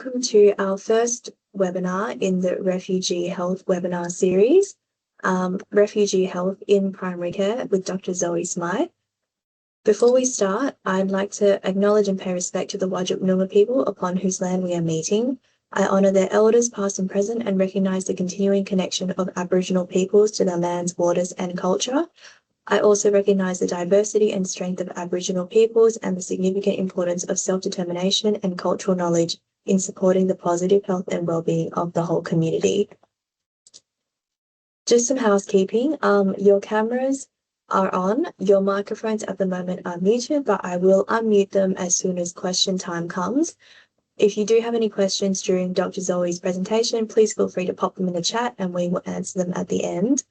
Welcome to our first webinar in the Refugee Health webinar series, Refugee Health in Primary Care with Dr. Zoe Smythe. Before we start, I'd like to acknowledge and pay respect to the Whadjuk Noongar people upon whose land we are meeting. I honour their elders past and present and recognise the continuing connection of Aboriginal peoples to their lands, waters and culture. I also recognise the diversity and strength of Aboriginal peoples and the significant importance of self-determination and cultural knowledge in supporting the positive health and well-being of the whole community. Just some housekeeping. Your cameras are on. Your microphones at the moment are muted, but I will unmute them as soon as question time comes. If you do have any questions during Dr. Zoe's presentation, please feel free to pop them in the chat and we will answer them at the end.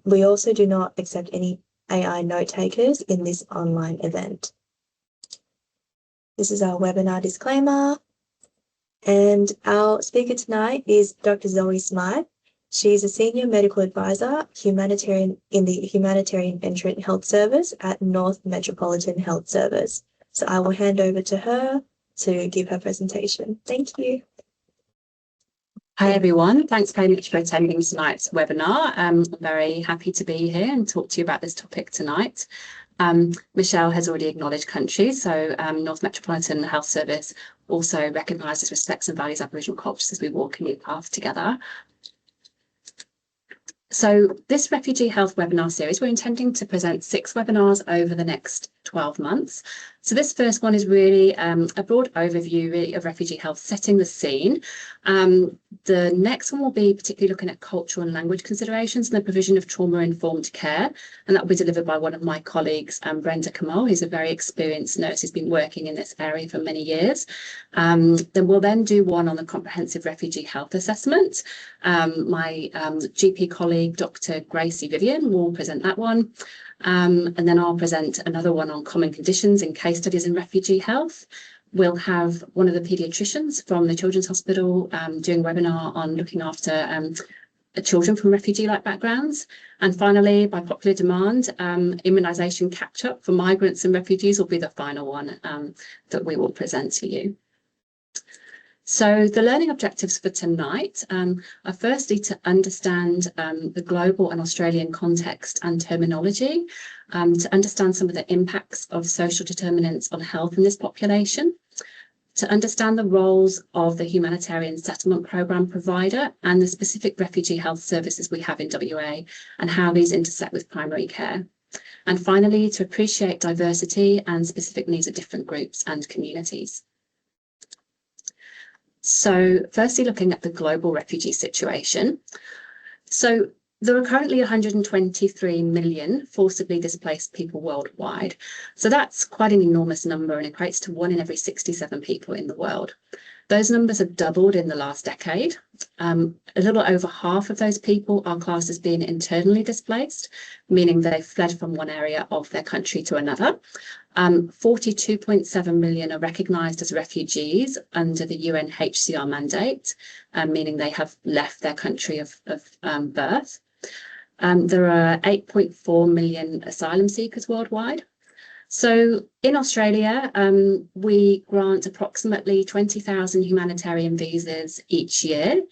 We also do not accept any AI note takers in this online event. This is our webinar disclaimer. And our speaker tonight is Dr. Zoe Smythe. She's a Senior Medical Advisor in the Humanitarian Entrant Health Service at North Metropolitan Health Service. So I will hand over to her to give her presentation. Thank you. Hi everyone, thanks very much for attending tonight's webinar. I'm very happy to be here and talk to you about this topic tonight. Michelle has already acknowledged country, so North Metropolitan Health Service also recognises, respects and values Aboriginal cultures as we walk a new path together. So this Refugee Health webinar series, we're intending to present 6 webinars over the next 12 months. So this first one is really a broad overview really of refugee health, setting the scene. The next one will be particularly looking at cultural and language considerations and the provision of trauma-informed care. And that will be delivered by one of my colleagues, Brenda Kamal, who's a very experienced nurse who's been working in this area for many years. Then we'll then do one on the comprehensive refugee health assessment. My GP colleague, Dr. Gracie Vivian, will present that one. And then I'll present another one on common conditions and case studies in refugee health. We'll have one of the paediatricians from the Children's Hospital doing a webinar on looking after children from refugee-like backgrounds. And finally, by popular demand, immunisation catch-up for migrants and refugees will be the final one that we will present to you. So the learning objectives for tonight are firstly to understand the global and Australian context and terminology, to understand some of the impacts of social determinants on health in this population, to understand the roles of the humanitarian settlement programme provider and the specific refugee health services we have in WA and how these intersect with primary care. And finally, to appreciate diversity and specific needs of different groups and communities. So firstly, looking at the global refugee situation. So there are currently 123 million forcibly displaced people worldwide. So that's quite an enormous number and equates to 1 in every 67 people in the world. Those numbers have doubled in the last decade. A little over half of those people are classed as being internally displaced, meaning they've fled from one area of their country to another. 42.7 million are recognised as refugees under the UNHCR mandate, meaning they have left their country of birth. There are 8.4 million asylum seekers worldwide. So in Australia, we grant approximately 20,000 humanitarian visas each year.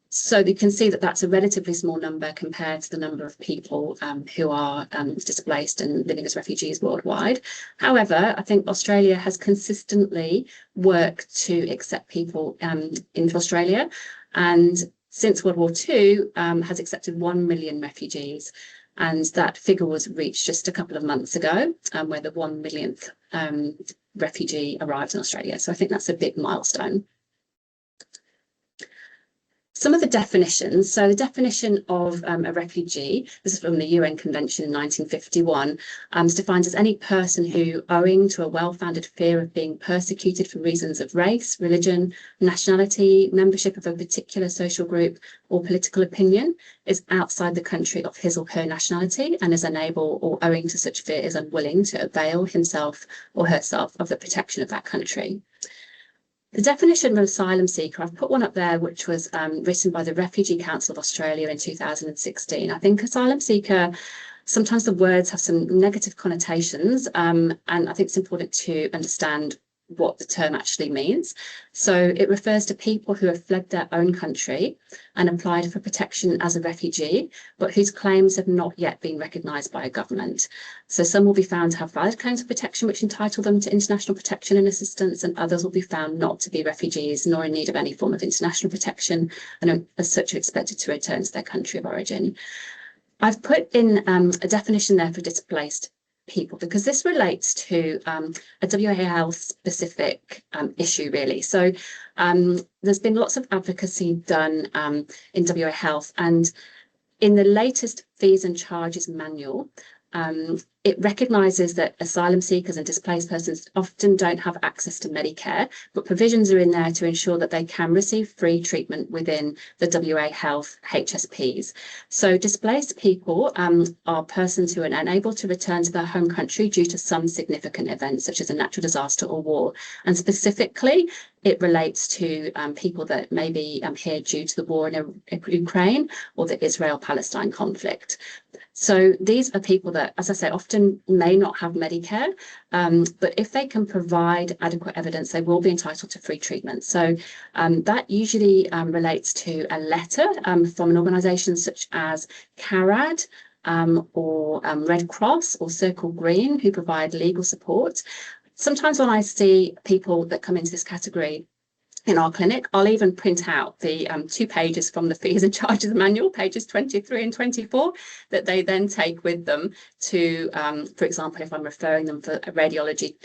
So you can see that that's a relatively small number compared to the number of people who are displaced and living as refugees worldwide. However, I think Australia has consistently worked to accept people into Australia, and since World War II has accepted 1 million refugees. And that figure was reached just a couple of months ago, where the 1 millionth refugee arrived in Australia. So I think that's a big milestone. Some of the definitions. So the definition of a refugee, this is from the UN Convention in 1951, is defined as any person who, owing to a well-founded fear of being persecuted for reasons of race, religion, nationality, membership of a particular social group or political opinion, is outside the country of his or her nationality and is unable or owing to such fear is unwilling to avail himself or herself of the protection of that country. The definition of an asylum seeker, I've put one up there which was written by the Refugee Council of Australia in 2016. I think asylum seeker, sometimes the words have some negative connotations, and I think it's important to understand what the term actually means. So it refers to people who have fled their own country and applied for protection as a refugee, but whose claims have not yet been recognised by a government. So some will be found to have valid claims of protection which entitle them to international protection and assistance, and others will be found not to be refugees nor in need of any form of international protection, and as such are expected to return to their country of origin. I've put in a definition there for displaced people because this relates to a WA Health specific issue, really. So there's been lots of advocacy done in WA Health, and in the latest fees and charges manual, it recognises that asylum seekers and displaced persons often don't have access to Medicare, but provisions are in there to ensure that they can receive free treatment within the WA Health HSPs. So displaced people are persons who are unable to return to their home country due to some significant event, such as a natural disaster or war. And specifically, it relates to people that may be here due to the war in Ukraine or the Israel-Palestine conflict. So these are people that, as I say, often may not have Medicare, but if they can provide adequate evidence, they will be entitled to free treatment. So that usually relates to a letter from an organisation such as CARAD or Red Cross or Circle Green, who provide legal support. Sometimes when I see people that come into this category in our clinic, I'll even print out the 2 pages from the fees and charges manual, pages 23 and 24, that they then take with them to, for example, if I'm referring them for a radiology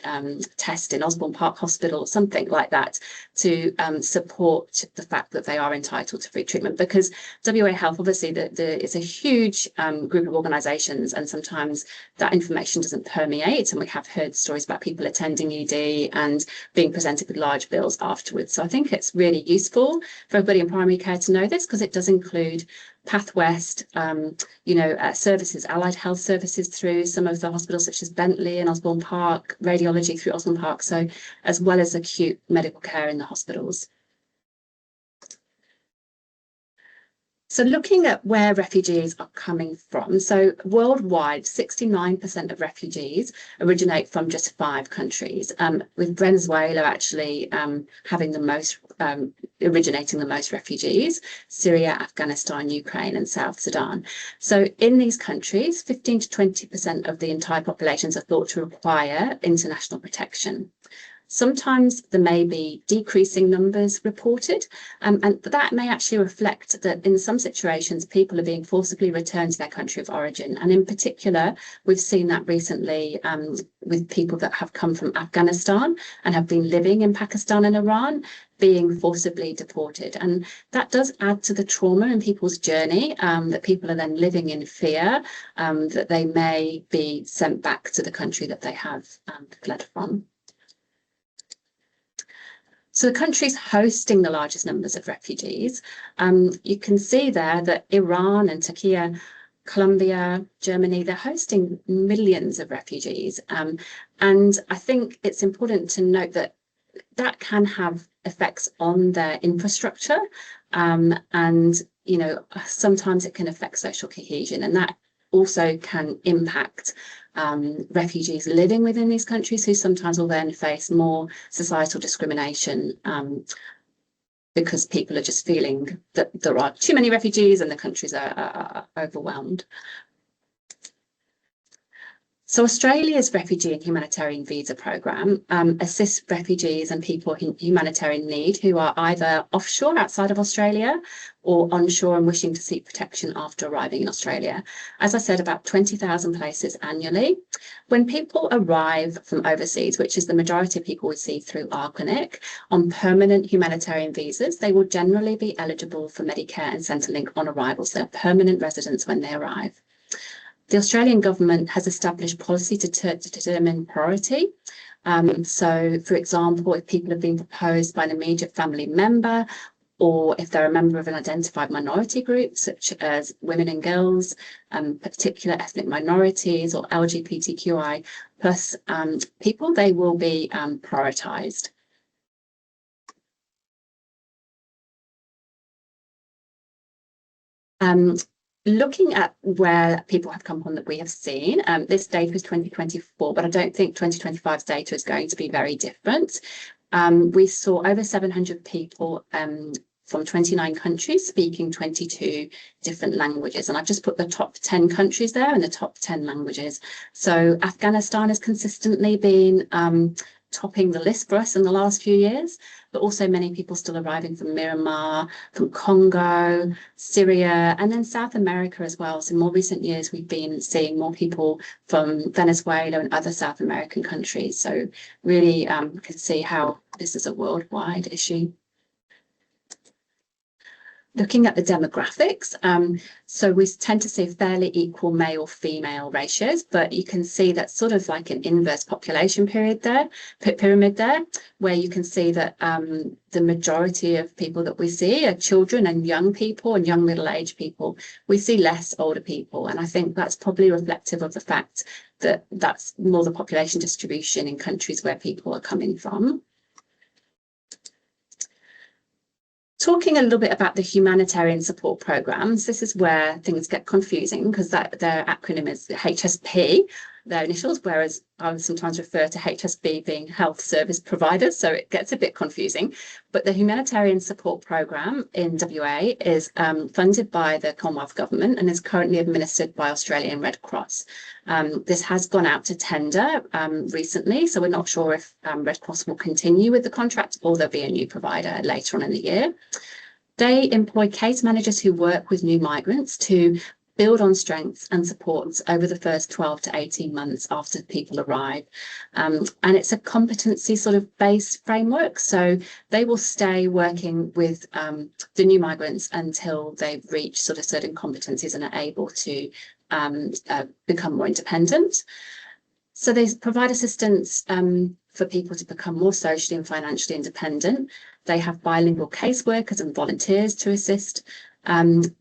test in Osborne Park Hospital or something like that, to support the fact that they are entitled to free treatment. Because WA Health, obviously, it's a huge group of organisations, and sometimes that information doesn't permeate, and we have heard stories about people attending ED and being presented with large bills afterwards. So I think it's really useful for everybody in primary care to know this, because it does include Path West, services, allied health services through some of the hospitals such as Bentley and Osborne Park, radiology through Osborne Park, so as well as acute medical care in the hospitals. So looking at where refugees are coming from, so worldwide, 69% of refugees originate from just 5 countries, with Venezuela actually having the most, originating the most refugees, Syria, Afghanistan, Ukraine, and South Sudan. So in these countries, 15 to 20% of the entire populations are thought to require international protection. Sometimes there may be decreasing numbers reported, and that may actually reflect that in some situations people are being forcibly returned to their country of origin. And in particular, we've seen that recently with people that have come from Afghanistan and have been living in Pakistan and Iran, being forcibly deported. And that does add to the trauma in people's journey, that people are then living in fear that they may be sent back to the country that they have fled from. So the countries hosting the largest numbers of refugees, you can see there that Iran and Turkey, Colombia, Germany, they're hosting millions of refugees. And I think it's important to note that that can have effects on their infrastructure. And, sometimes it can affect social cohesion, and that also can impact refugees living within these countries, who sometimes will then face more societal discrimination because people are just feeling that there are too many refugees and the countries are overwhelmed. So Australia's refugee and humanitarian visa programme assists refugees and people in humanitarian need who are either offshore outside of Australia or onshore and wishing to seek protection after arriving in Australia. As I said, about 20,000 places annually. When people arrive from overseas, which is the majority of people we see through our clinic, on permanent humanitarian visas, they will generally be eligible for Medicare and Centrelink on arrival, so they're permanent residents when they arrive. The Australian government has established policy to determine priority. So, for example, if people have been proposed by an immediate family member, or if they're a member of an identified minority group, such as women and girls, particular ethnic minorities, or LGBTQI plus people, they will be prioritised. looking at where people have come from that we have seen, this data is 2024, but I don't think 2025's data is going to be very different. We saw over 700 people from 29 countries speaking 22 different languages. And I've just put the top 10 countries there and the top 10 languages. So Afghanistan has consistently been topping the list for us in the last few years, but also many people still arriving from Myanmar, from Congo, Syria, and then South America as well. So in more recent years, we've been seeing more people from Venezuela and other South American countries. So really can see how this is a worldwide issue. Looking at the demographics, so we tend to see fairly equal male-female ratios, but you can see that's sort of like an inverse population pyramid there, where you can see that the majority of people that we see are children and young people and young middle-aged people. We see less older people, and I think that's probably reflective of the fact that that's more the population distribution in countries where people are coming from. Talking a little bit about the humanitarian support programs, this is where things get confusing because their acronym is HSP, their initials, whereas I would sometimes refer to HSB being health service providers, so it gets a bit confusing. But the humanitarian support program in WA is funded by the Commonwealth Government and is currently administered by Australian Red Cross. This has gone out to tender recently, so we're not sure if Red Cross will continue with the contract or there'll be a new provider later on in the year. They employ case managers who work with new migrants to build on strengths and supports over the first 12 to 18 months after people arrive. And it's a competency sort of based framework. So they will stay working with the new migrants until they've reached sort of certain competencies and are able to become more independent. So they provide assistance for people to become more socially and financially independent. They have bilingual caseworkers and volunteers to assist.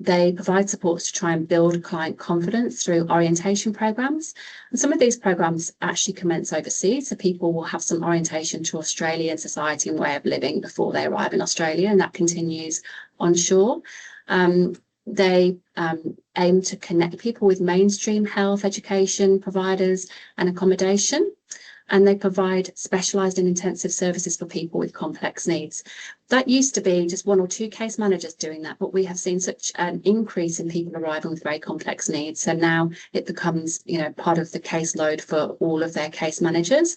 They provide supports to try and build client confidence through orientation programs. And some of these programs actually commence overseas, so people will have some orientation to Australian society and way of living before they arrive in Australia, and that continues onshore. They aim to connect people with mainstream health, education providers and accommodation. And they provide specialised and intensive services for people with complex needs. That used to be just 1 or 2 case managers doing that, but we have seen such an increase in people arriving with very complex needs. So now it becomes, part of the caseload for all of their case managers.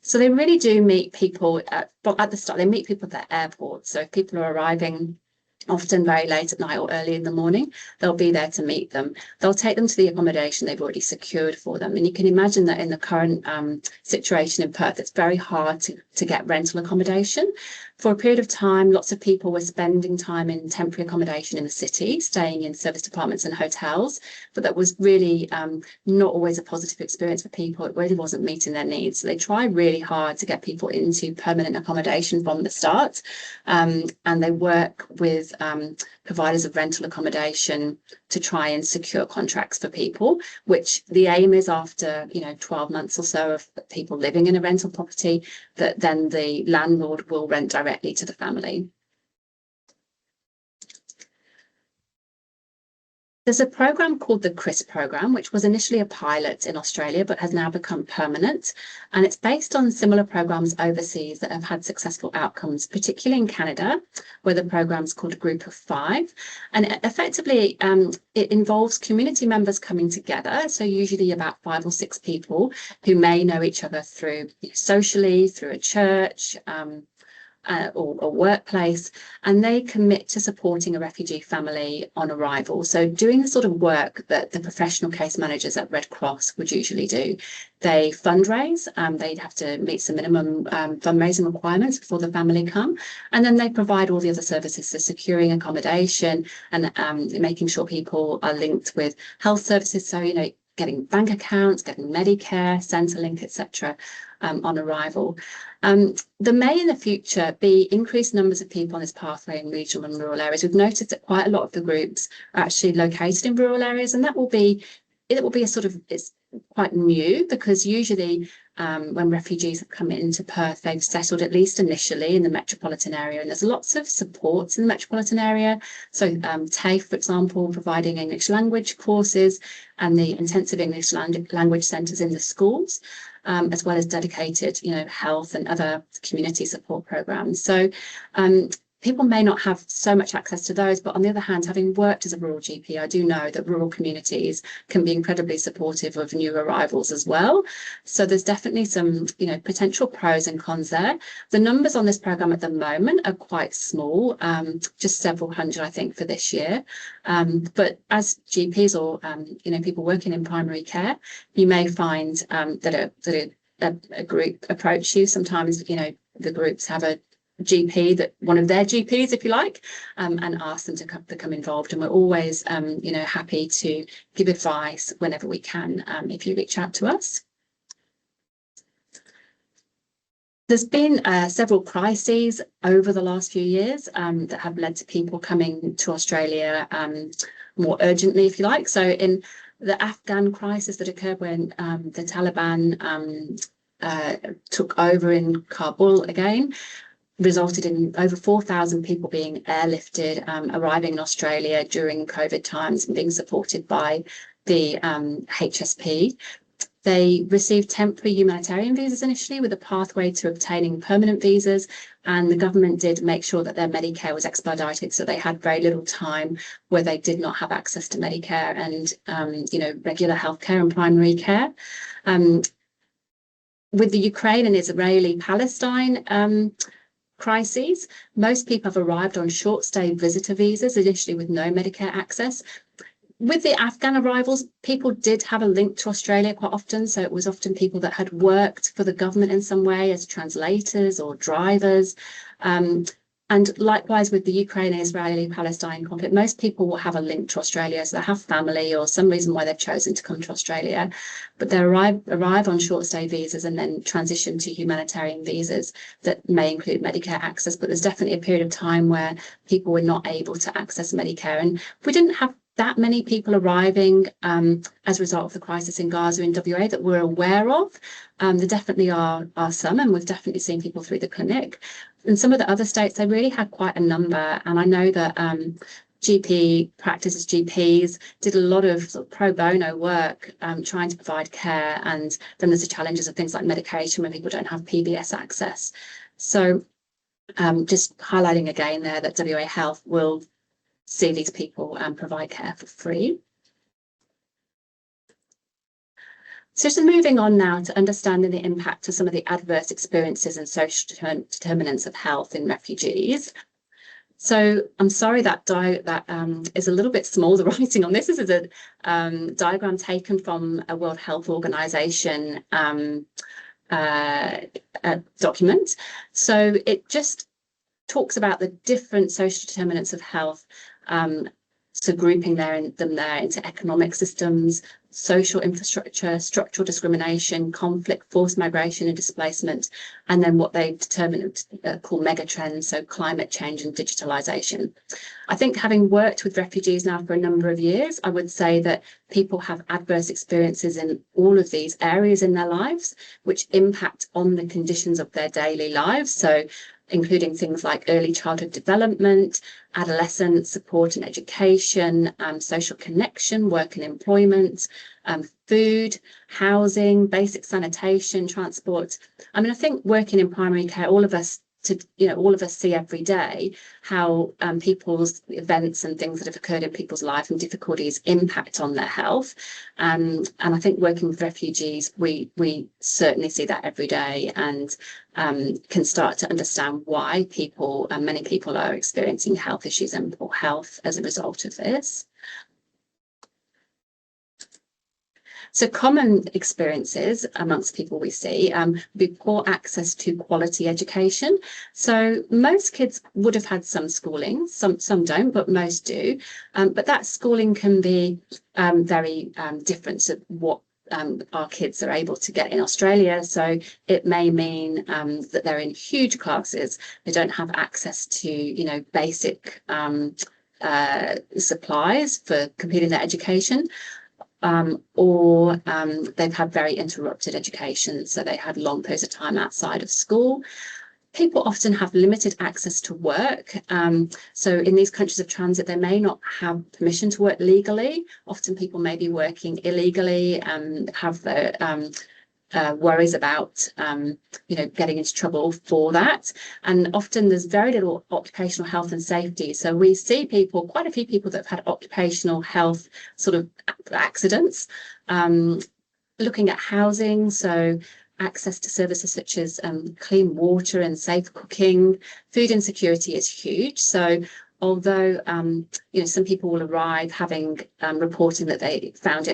So they really do meet people at the start. They meet people at the airport. So if people are arriving often very late at night or early in the morning, they'll be there to meet them. They'll take them to the accommodation they've already secured for them. And you can imagine that in the current situation in Perth, it's very hard to get rental accommodation. For a period of time, lots of people were spending time in temporary accommodation in the city, staying in service departments and hotels, but that was really not always a positive experience for people. It really wasn't meeting their needs. So they try really hard to get people into permanent accommodation from the start, and they work with providers of rental accommodation to try and secure contracts for people, which the aim is after 12 months or so of people living in a rental property, that then the landlord will rent directly to the family. There's a program called the CRIS program, which was initially a pilot in Australia, but has now become permanent. And it's based on similar programs overseas that have had successful outcomes, particularly in Canada, where the program's called a Group of 5. And effectively, it involves community members coming together. So usually about 5 or 6 people who may know each other through socially, through a church, or workplace, and they commit to supporting a refugee family on arrival. So doing the sort of work that the professional case managers at Red Cross would usually do. They fundraise, they'd have to meet some minimum fundraising requirements before the family come, and then they provide all the other services, so securing accommodation and making sure people are linked with health services, so getting bank accounts, getting Medicare, Centrelink, etc. On arrival. There may in the future be increased numbers of people on this pathway in regional and rural areas. We've noticed that quite a lot of the groups are actually located in rural areas, and that will be it will be it's quite new, because usually when refugees have come into Perth, they've settled at least initially in the metropolitan area, and there's lots of supports in the metropolitan area. So TAFE, for example, providing English language courses and the intensive English language centres in the schools, as well as dedicated, health and other community support programs. So people may not have so much access to those, but on the other hand, having worked as a rural GP, I do know that rural communities can be incredibly supportive of new arrivals as well. So there's definitely some, potential pros and cons there. The numbers on this programme at the moment are quite small, just several hundred, I think, for this year. But as GPs or, people working in primary care, you may find that a group approach you. Sometimes, the groups have a GP, that one of their GPs, if you like, and ask them to become involved. And we're always, happy to give advice whenever we can, if you reach out to us. There's been several crises over the last few years that have led to people coming to Australia more urgently, if you like. So in the Afghan crisis that occurred when the Taliban took over in Kabul again, resulted in over 4,000 people being airlifted, arriving in Australia during COVID times and being supported by the HSP. They received temporary humanitarian visas initially, with a pathway to obtaining permanent visas, and the government did make sure that their Medicare was expedited, so they had very little time where they did not have access to Medicare and regular healthcare and primary care. With the Ukraine and Israeli-Palestine crises, most people have arrived on short-stay visitor visas, initially with no Medicare access. With the Afghan arrivals, people did have a link to Australia quite often. So it was often people that had worked for the government in some way as translators or drivers. And likewise with the Ukraine and Israeli-Palestine conflict, most people will have a link to Australia. So they have family or some reason why they've chosen to come to Australia. But they arrive on short-stay visas and then transition to humanitarian visas that may include Medicare access. But there's definitely a period of time where people were not able to access Medicare. And we didn't have that many people arriving as a result of the crisis in Gaza in WA that we're aware of. There definitely are some, and we've definitely seen people through the clinic. In some of the other states, they really had quite a number. And I know that GP practices, GPs did a lot of, pro bono work trying to provide care. And then there's the challenges of things like medication when people don't have PBS access. So just highlighting again there that WA Health will see these people and provide care for free. So just moving on now to understanding the impact of some of the adverse experiences and social determinants of health in refugees. So I'm sorry that is a little bit small, the writing on this. This is a diagram taken from a World Health Organization document. So it just talks about the different social determinants of health, so grouping them there into economic systems, social infrastructure, structural discrimination, conflict, forced migration and displacement, and then what they call megatrends, so climate change and digitalisation. I think having worked with refugees now for a number of years, I would say that people have adverse experiences in all of these areas in their lives, which impact on the conditions of their daily lives. So including things like early childhood development, adolescent support and education, social connection, work and employment, food, housing, basic sanitation, transport. I mean, I think working in primary care, all of us see every day how people's events and things that have occurred in people's life and difficulties impact on their health. And I think working with refugees, we certainly see that every day, and can start to understand why many people are experiencing health issues and poor health as a result of this. So common experiences amongst people we see would be poor access to quality education. So most kids would have had some schooling, some don't, but most do. But that schooling can be very different to what our kids are able to get in Australia. So it may mean that they're in huge classes. They don't have access to, basic supplies for completing their education. or they've had very interrupted education, so they had long periods of time outside of school. People often have limited access to work. So in these countries of transit, they may not have permission to work legally. Often people may be working illegally and have worries about getting into trouble for that. And often there's very little occupational health and safety. So we see quite a few people that have had occupational health sort of accidents. Looking at housing, so access to services such as clean water and safe cooking. Food insecurity is huge. So although some people will arrive having reporting that they have found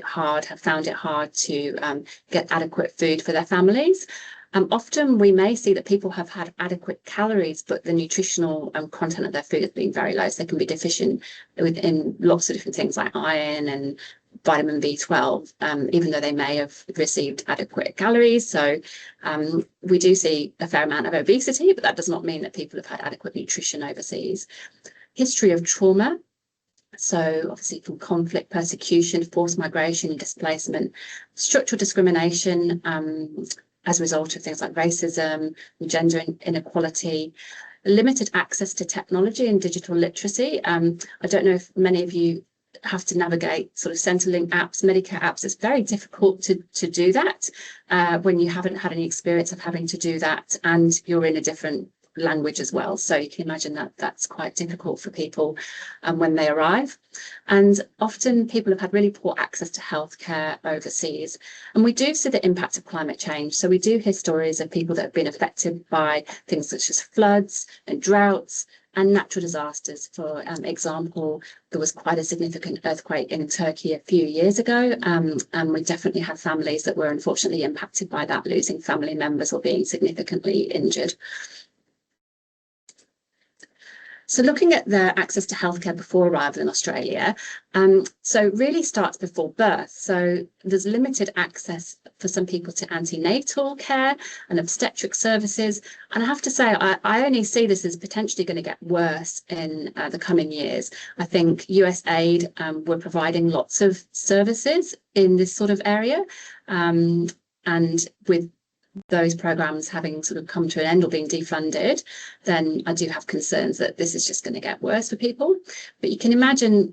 it hard to get adequate food for their families. Often we may see that people have had adequate calories, but the nutritional content of their food has been very low. So they can be deficient in lots of different things like iron and vitamin B12, even though they may have received adequate calories. So we do see a fair amount of obesity, but that does not mean that people have had adequate nutrition overseas. History of trauma. So obviously from conflict, persecution, forced migration and displacement, structural discrimination as a result of things like racism, gender inequality, limited access to technology and digital literacy. I don't know if many of you have to navigate sort of Centrelink apps, Medicare apps. It's very difficult to do that when you haven't had any experience of having to do that and you're in a different language as well. So you can imagine that that's quite difficult for people when they arrive. And often people have had really poor access to healthcare overseas. And we do see the impact of climate change. So we do hear stories of people that have been affected by things such as floods and droughts and natural disasters. For example, there was quite a significant earthquake in Turkey a few years ago, and we definitely have families that were unfortunately impacted by that, losing family members or being significantly injured. So looking at the access to healthcare before arrival in Australia, so really starts before birth. So there's limited access for some people to antenatal care and obstetric services. And I have to say, I only see this as potentially going to get worse in the coming years. I think USAID were providing lots of services in this sort of area. And with those programs having sort of come to an end or being defunded, then I do have concerns that this is just going to get worse for people. But you can imagine,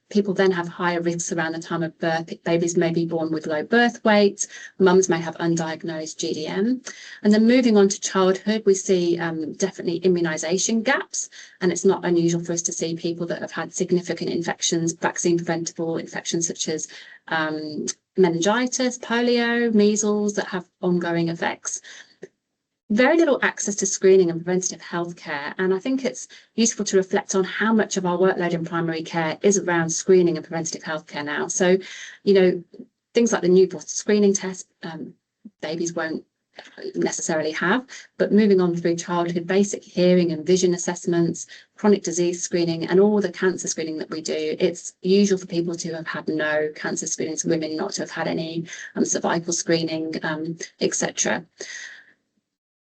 people then have higher risks around the time of birth. Babies may be born with low birth weight. Mums may have undiagnosed GDM. And then moving on to childhood, we see definitely immunisation gaps. And it's not unusual for us to see people that have had significant infections, vaccine preventable infections such as meningitis, polio, measles that have ongoing effects. Very little access to screening and preventative health care. And I think it's useful to reflect on how much of our workload in primary care is around screening and preventative health care now. So, things like the newborn screening test, babies won't necessarily have, but moving on through childhood, basic hearing and vision assessments, chronic disease screening, and all the cancer screening that we do, it's usual for people to have had no cancer screenings, women not to have had any cervical screening, etc.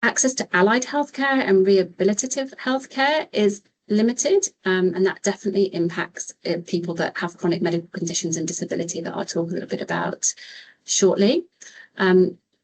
Access to allied healthcare and rehabilitative healthcare is limited, and that definitely impacts people that have chronic medical conditions and disability that I'll talk a little bit about shortly.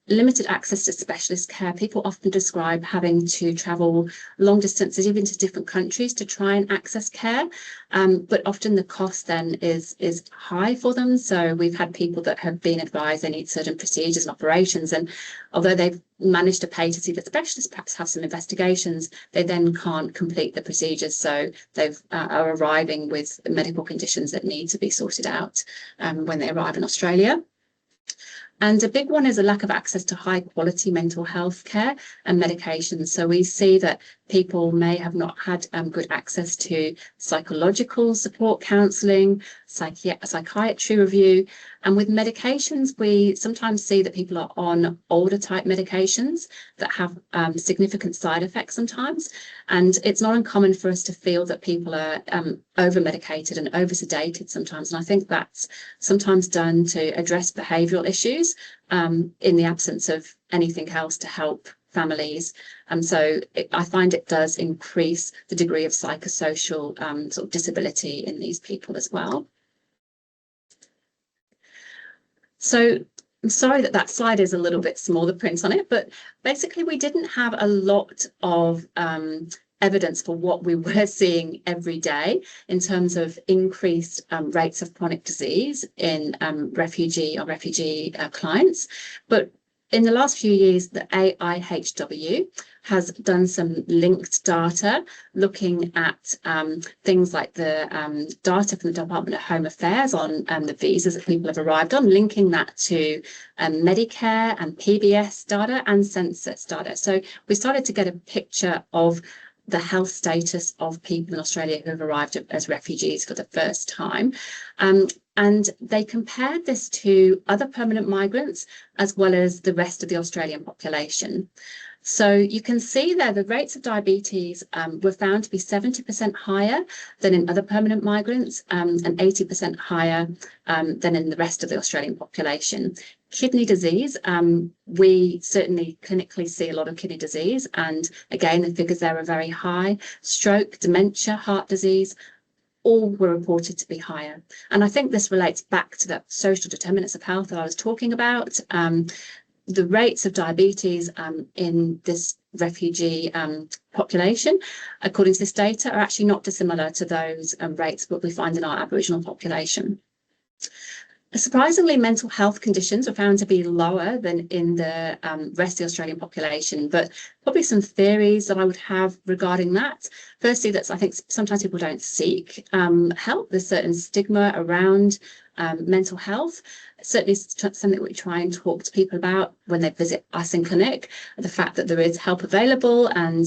Limited access to specialist care. People often describe having to travel long distances, even to different countries, to try and access care. But often the cost then is high for them. So we've had people that have been advised they need certain procedures and operations. And although they've managed to pay to see the specialist, perhaps have some investigations, they then can't complete the procedures. So they are arriving with medical conditions that need to be sorted out when they arrive in Australia. And a big one is a lack of access to high quality mental health care and medications. So we see that people may have not had good access to psychological support, counselling, psychiatry review. And with medications, we sometimes see that people are on older type medications that have significant side effects sometimes. And it's not uncommon for us to feel that people are over-medicated and over-sedated sometimes. And I think that's sometimes done to address behavioural issues in the absence of anything else to help families. And so I find it does increase the degree of psychosocial sort of disability in these people as well. So I'm sorry that that slide is a little bit small, the print on it, but basically we didn't have a lot of evidence for what we were seeing every day in terms of increased rates of chronic disease in refugee clients. But in the last few years, the AIHW has done some linked data looking at things like the data from the Department of Home Affairs on the visas that people have arrived on, linking that to Medicare and PBS data and census data. So we started to get a picture of the health status of people in Australia who have arrived as refugees for the first time. And they compared this to other permanent migrants as well as the rest of the Australian population. So you can see there the rates of diabetes were found to be 70% higher than in other permanent migrants and 80% higher than in the rest of the Australian population. Kidney disease, we certainly clinically see a lot of kidney disease, and again, the figures there are very high. Stroke, dementia, heart disease, all were reported to be higher. And I think this relates back to that social determinants of health that I was talking about. The rates of diabetes in this refugee population, according to this data, are actually not dissimilar to those rates that we find in our Aboriginal population. Surprisingly, mental health conditions were found to be lower than in the rest of the Australian population, but probably some theories that I would have regarding that. Firstly, I think sometimes people don't seek help. There's certain stigma around mental health. Certainly something we try and talk to people about when they visit us in clinic, the fact that there is help available and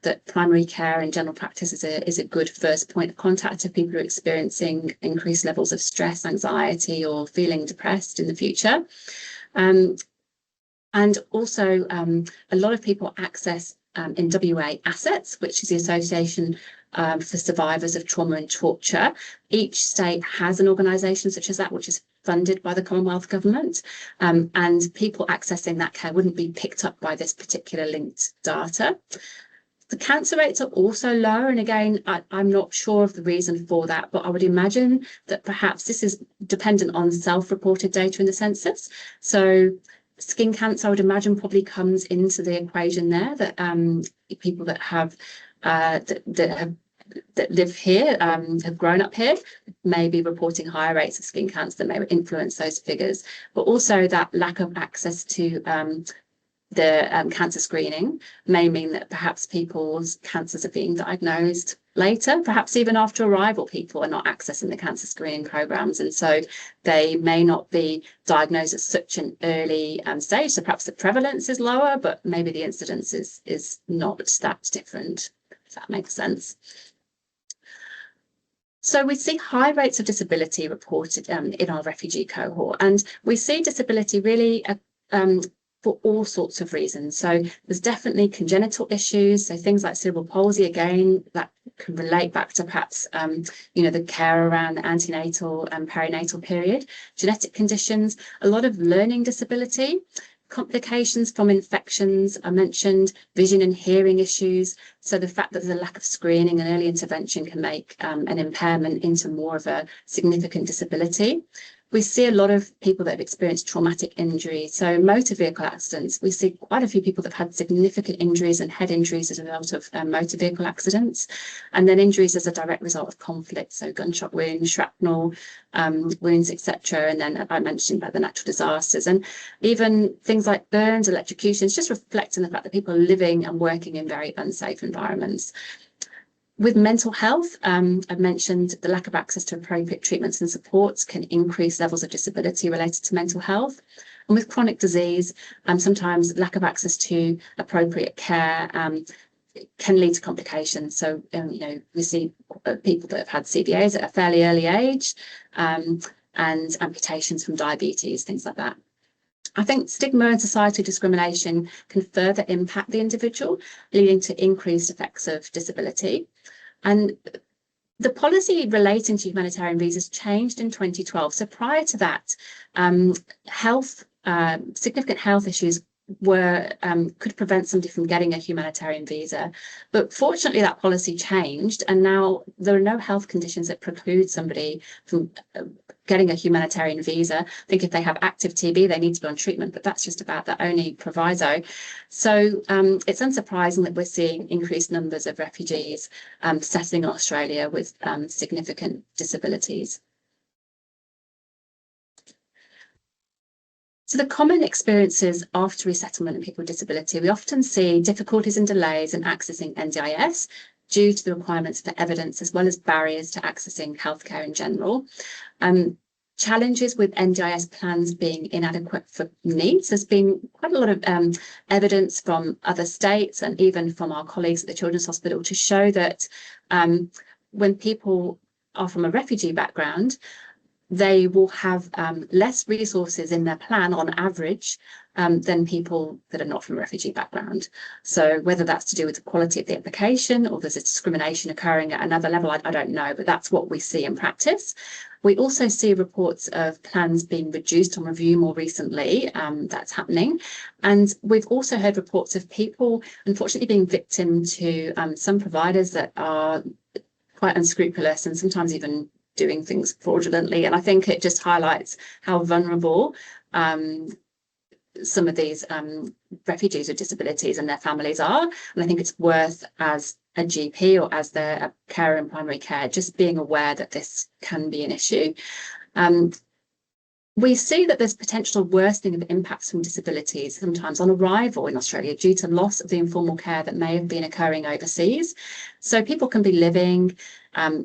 that primary care and general practice is a good first point of contact if people are experiencing increased levels of stress, anxiety, or feeling depressed in the future. And also a lot of people access in WA assets, which is the Association for Survivors of Trauma and Torture. Each state has an organisation such as that, which is funded by the Commonwealth Government, and people accessing that care wouldn't be picked up by this particular linked data. The cancer rates are also lower, and again, I'm not sure of the reason for that, but I would imagine that perhaps this is dependent on self-reported data in the census. So skin cancer, I would imagine, probably comes into the equation there, that people that have that live here, have grown up here, may be reporting higher rates of skin cancer that may influence those figures. But also that lack of access to the cancer screening may mean that perhaps people's cancers are being diagnosed later, perhaps even after arrival. People are not accessing the cancer screening programs, and so they may not be diagnosed at such an early stage. So perhaps the prevalence is lower, but maybe the incidence is not that different, if that makes sense. So we see high rates of disability reported in our refugee cohort, and we see disability really for all sorts of reasons. So there's definitely congenital issues, so things like cerebral palsy, again, that can relate back to perhaps, the care around the antenatal and perinatal period. Genetic conditions, a lot of learning disability, complications from infections are mentioned, vision and hearing issues. So the fact that there's a lack of screening and early intervention can make an impairment into more of a significant disability. We see a lot of people that have experienced traumatic injury. So motor vehicle accidents, we see quite a few people that have had significant injuries and head injuries as a result of motor vehicle accidents. And then injuries as a direct result of conflict, so gunshot wounds, shrapnel wounds, etc. And then I mentioned about the natural disasters. And even things like burns, electrocutions, just reflecting the fact that people are living and working in very unsafe environments. With mental health, I've mentioned the lack of access to appropriate treatments and supports can increase levels of disability related to mental health. And with chronic disease, sometimes lack of access to appropriate care can lead to complications. So, we see people that have had CVAs at a fairly early age and amputations from diabetes, things like that. I think stigma and societal discrimination can further impact the individual, leading to increased effects of disability. And the policy relating to humanitarian visas changed in 2012. So prior to that, significant health issues could prevent somebody from getting a humanitarian visa. But fortunately, that policy changed, and now there are no health conditions that preclude somebody from getting a humanitarian visa. I think if they have active TB, they need to be on treatment, but that's just about the only proviso. So it's unsurprising that we're seeing increased numbers of refugees settling in Australia with significant disabilities. So the common experiences after resettlement in people with disability, we often see difficulties and delays in accessing NDIS due to the requirements for evidence, as well as barriers to accessing healthcare in general. Challenges with NDIS plans being inadequate for needs. There's been quite a lot of evidence from other states and even from our colleagues at the Children's Hospital to show that when people are from a refugee background, they will have less resources in their plan on average than people that are not from a refugee background. So whether that's to do with the quality of the application or there's a discrimination occurring at another level, I don't know, but that's what we see in practice. We also see reports of plans being reduced on review more recently. That's happening. And we've also heard reports of people, unfortunately, being victim to some providers that are quite unscrupulous and sometimes even doing things fraudulently. And I think it just highlights how vulnerable some of these refugees with disabilities and their families are. And I think it's worth, as a GP or as their carer in primary care, just being aware that this can be an issue. We see that there's potential worsening of impacts from disabilities sometimes on arrival in Australia due to loss of the informal care that may have been occurring overseas. So people can be living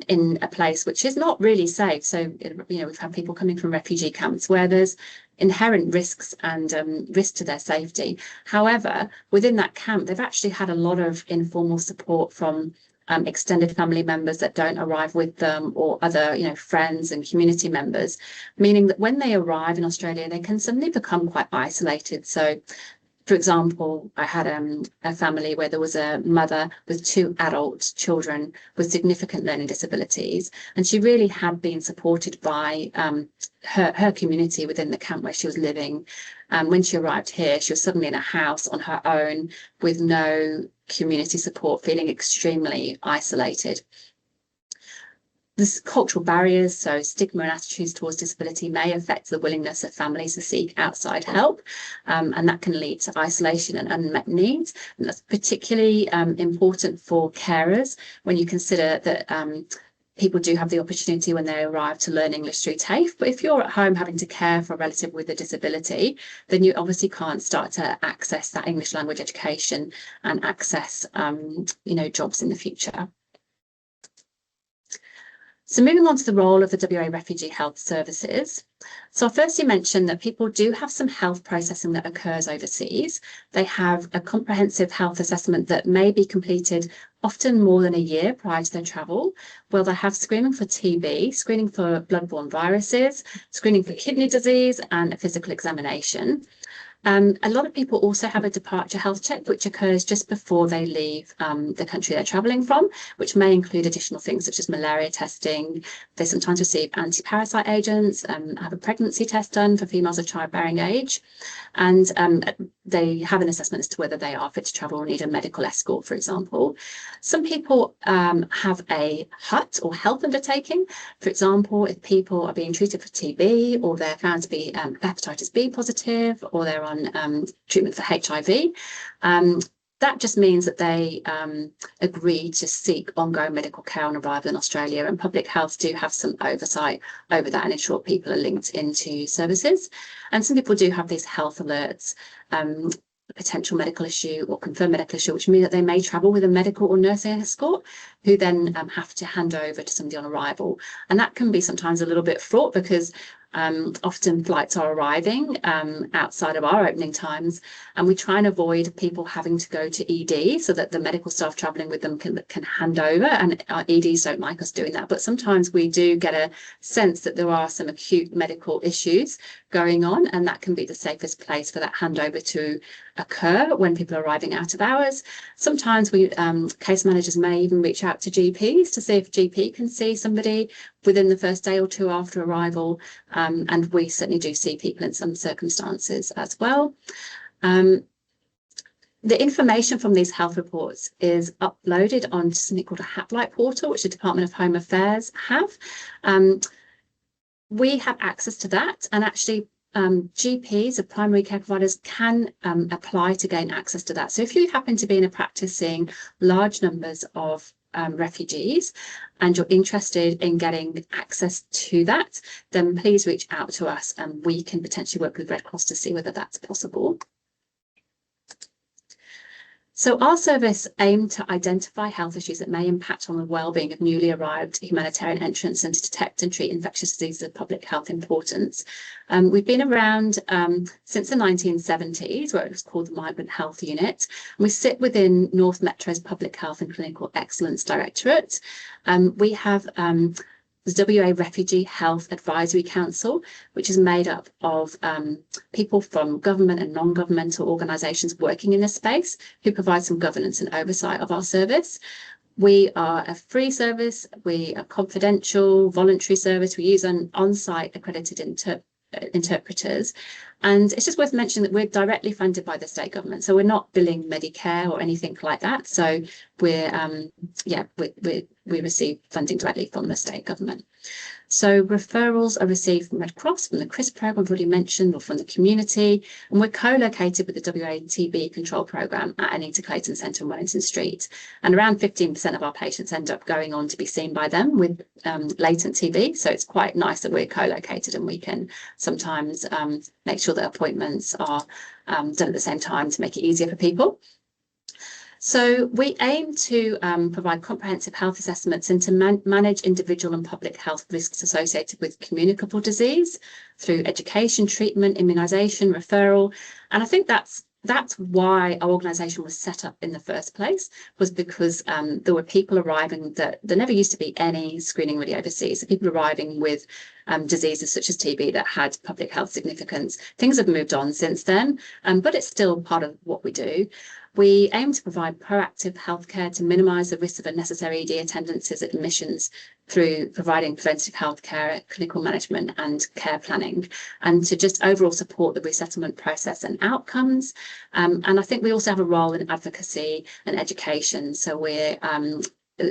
in a place which is not really safe. So, we've had people coming from refugee camps where there's inherent risks and risk to their safety. However, within that camp, they've actually had a lot of informal support from extended family members that don't arrive with them, or other, friends and community members, meaning that when they arrive in Australia, they can suddenly become quite isolated. So, for example, I had a family where there was a mother with 2 adult children with significant learning disabilities, and she really had been supported by her community within the camp where she was living. When she arrived here, she was suddenly in a house on her own with no community support, feeling extremely isolated. There's cultural barriers, so stigma and attitudes towards disability may affect the willingness of families to seek outside help, and that can lead to isolation and unmet needs. And that's particularly important for carers when you consider that people do have the opportunity when they arrive to learn English through TAFE. But if you're at home having to care for a relative with a disability, then you obviously can't start to access that English language education and access, jobs in the future. So moving on to the role of the WA Refugee Health Services. So I firstly mentioned that people do have some health processing that occurs overseas. They have a comprehensive health assessment that may be completed often more than a year prior to their travel. Well, they have screening for TB, screening for bloodborne viruses, screening for kidney disease, and a physical examination. A lot of people also have a departure health check, which occurs just before they leave the country they're travelling from, which may include additional things such as malaria testing. They sometimes receive anti-parasite agents, have a pregnancy test done for females of childbearing age, and they have an assessment as to whether they are fit to travel or need a medical escort, for example. Some people have a HUT or health undertaking. For example, if people are being treated for TB, or they're found to be hepatitis B positive, or they're on treatment for HIV, that just means that they agree to seek ongoing medical care on arrival in Australia, and public health do have some oversight over that and ensure people are linked into services. And some people do have these health alerts, potential medical issue or confirmed medical issue, which mean that they may travel with a medical or nursing escort, who then have to hand over to somebody on arrival. And that can be sometimes a little bit fraught, because often flights are arriving outside of our opening times, and we try and avoid people having to go to ED so that the medical staff travelling with them can hand over, and our EDs don't like us doing that. But sometimes we do get a sense that there are some acute medical issues going on, and that can be the safest place for that handover to occur when people are arriving out of hours. Sometimes case managers may even reach out to GPs to see if GP can see somebody within the first day or 2 after arrival, and we certainly do see people in some circumstances as well. The information from these health reports is uploaded on something called a HAPLIght portal, which the Department of Home Affairs have. We have access to that, and actually GPs, or primary care providers, can apply to gain access to that. So if you happen to be in a practice seeing large numbers of refugees and you're interested in getting access to that, then please reach out to us and we can potentially work with Red Cross to see whether that's possible. So our service aimed to identify health issues that may impact on the well-being of newly arrived humanitarian entrants and to detect and treat infectious diseases of public health importance. We've been around since the 1970s, where it was called the Migrant Health Unit. And we sit within North Metro's Public Health and Clinical Excellence Directorate. We have the WA Refugee Health Advisory Council, which is made up of people from government and non-governmental organisations working in this space who provide some governance and oversight of our service. We are a free service, we are confidential, voluntary service, we use an on-site accredited interpreters. And it's just worth mentioning that we're directly funded by the state government, so we're not billing Medicare or anything like that. So we're we receive funding directly from the state government. So referrals are received from Red Cross, from the CRIS programme I've already mentioned, or from the community, and we're co-located with the WA TB control programme at Anita Clayton Centre in Wellington Street. And around 15% of our patients end up going on to be seen by them with latent TB. So it's quite nice that we're co-located and we can sometimes make sure that appointments are done at the same time to make it easier for people. So we aim to provide comprehensive health assessments and to manage individual and public health risks associated with communicable disease through education, treatment, immunisation, referral. And I think that's why our organisation was set up in the first place, was because there were people arriving that there never used to be any screening really overseas. So people arriving with diseases such as TB that had public health significance. Things have moved on since then, but it's still part of what we do. We aim to provide proactive healthcare to minimise the risk of unnecessary ED attendances at admissions through providing preventative healthcare, clinical management and care planning, and to just overall support the resettlement process and outcomes. And I think we also have a role in advocacy and education. So we're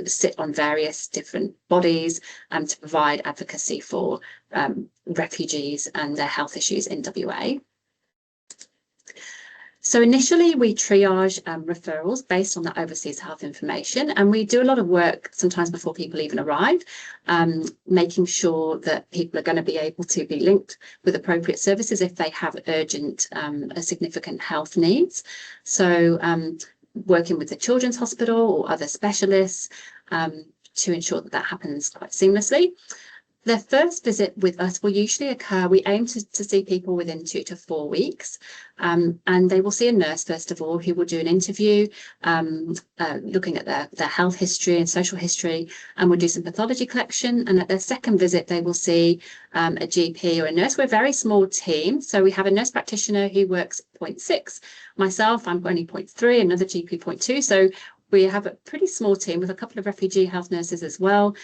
sit on various different bodies to provide advocacy for refugees and their health issues in WA. So initially we triage referrals based on that overseas health information, and we do a lot of work sometimes before people even arrive, making sure that people are going to be able to be linked with appropriate services if they have urgent significant health needs. So working with the Children's Hospital or other specialists to ensure that that happens quite seamlessly. Their first visit with us will usually occur, we aim to see people within 2 to 4 weeks, and they will see a nurse first of all who will do an interview looking at their health history and social history, and we'll do some pathology collection. And at their second visit they will see a GP or a nurse. We're a very small team, so we have a nurse practitioner who works 0.6, myself, I'm only 0.3, another GP 0.2, so we have a pretty small team with a couple of refugee health nurses as well,